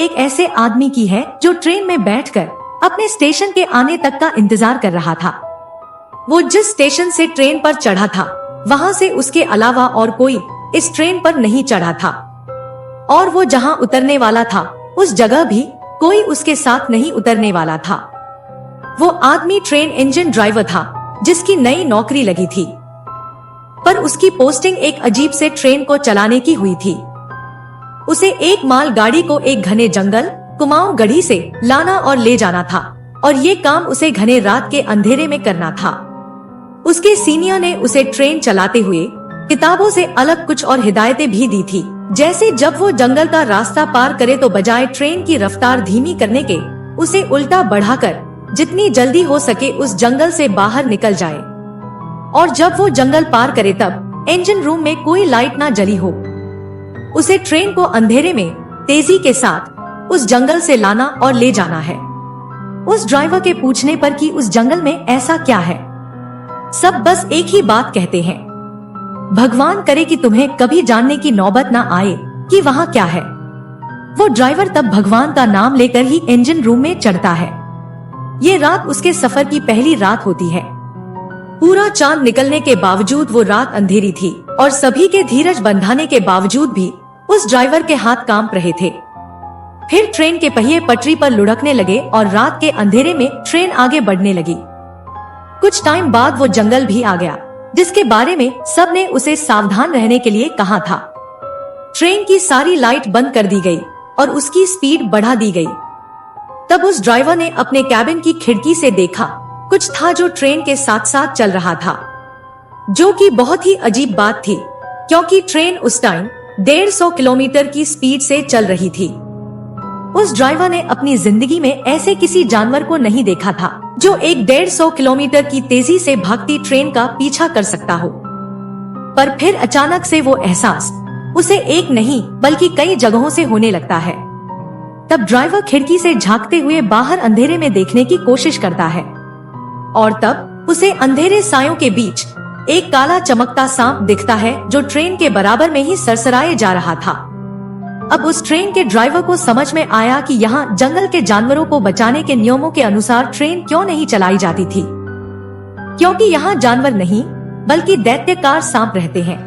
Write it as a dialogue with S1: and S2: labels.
S1: एक ऐसे आदमी की है जो ट्रेन में बैठकर अपने स्टेशन के आने तक का इंतजार कर रहा था। वो जिस स्टेशन से ट्रेन पर चढ़ा था वहाँ से उसके अलावा और कोई इस ट्रेन पर नहीं चढ़ा था, और वो जहाँ उतरने वाला था उस जगह भी कोई उसके साथ नहीं उतरने वाला था। वो आदमी ट्रेन इंजन ड्राइवर था जिसकी नई नौकरी लगी थी, पर उसकी पोस्टिंग एक अजीब से ट्रेन को चलाने की हुई थी। उसे एक माल गाड़ी को एक घने जंगल कुमाऊं गढ़ी से लाना और ले जाना था, और ये काम उसे घने रात के अंधेरे में करना था। उसके सीनियर ने उसे ट्रेन चलाते हुए किताबों से अलग कुछ और हिदायतें भी दी थी, जैसे जब वो जंगल का रास्ता पार करे तो बजाय ट्रेन की रफ्तार धीमी करने के उसे उल्टा बढ़ाकर जितनी जल्दी हो सके उस जंगल से बाहर निकल जाए, और जब वो जंगल पार करे तब इंजन रूम में कोई लाइट ना जली हो। उसे ट्रेन को अंधेरे में तेजी के साथ उस जंगल से लाना और ले जाना है। उस ड्राइवर के पूछने पर कि उस जंगल में ऐसा क्या है, सब बस एक ही बात कहते हैं, भगवान करे कि तुम्हें कभी जानने की नौबत ना आए कि वहाँ क्या है। वो ड्राइवर तब भगवान का नाम लेकर ही इंजन रूम में चढ़ता है। ये रात उसके सफर की पहली रात होती है। पूरा चांद निकलने के बावजूद वो रात अंधेरी थी, और सभी के धीरज बंधाने के बावजूद भी उस ड्राइवर के हाथ कांप रहे थे। फिर ट्रेन के पहिए पटरी पर लुढ़कने लगे और रात के अंधेरे में ट्रेन आगे बढ़ने लगी। कुछ टाइम बाद वो जंगल भी आ गया जिसके बारे में सबने उसे सावधान रहने के लिए कहा था। ट्रेन की सारी लाइट बंद कर दी गई और उसकी स्पीड बढ़ा दी गई। तब उस ड्राइवर ने अपने कैबिन की खिड़की से देखा कुछ था जो ट्रेन के साथ साथ चल रहा था, जो कि बहुत ही अजीब बात थी क्योंकि ट्रेन उस टाइम 150 किलोमीटर की स्पीड से चल रही थी। उस ड्राइवर ने अपनी जिंदगी में ऐसे किसी जानवर को नहीं देखा था जो एक 150 किलोमीटर की तेजी से भागती ट्रेन का पीछा कर सकता हो। पर फिर अचानक से वो एहसास उसे एक नहीं बल्कि कई जगहों से होने लगता है। तब ड्राइवर खिड़की से झांकते हुए बाहर अंधेरे में देखने की कोशिश करता है, और तब उसे अंधेरे सायों के बीच एक काला चमकता सांप दिखता है जो ट्रेन के बराबर में ही सरसराए जा रहा था। अब उस ट्रेन के ड्राइवर को समझ में आया कि यहाँ जंगल के जानवरों को बचाने के नियमों के अनुसार ट्रेन क्यों नहीं चलाई जाती थी, क्योंकि यहाँ जानवर नहीं बल्कि दैत्यकार सांप रहते हैं।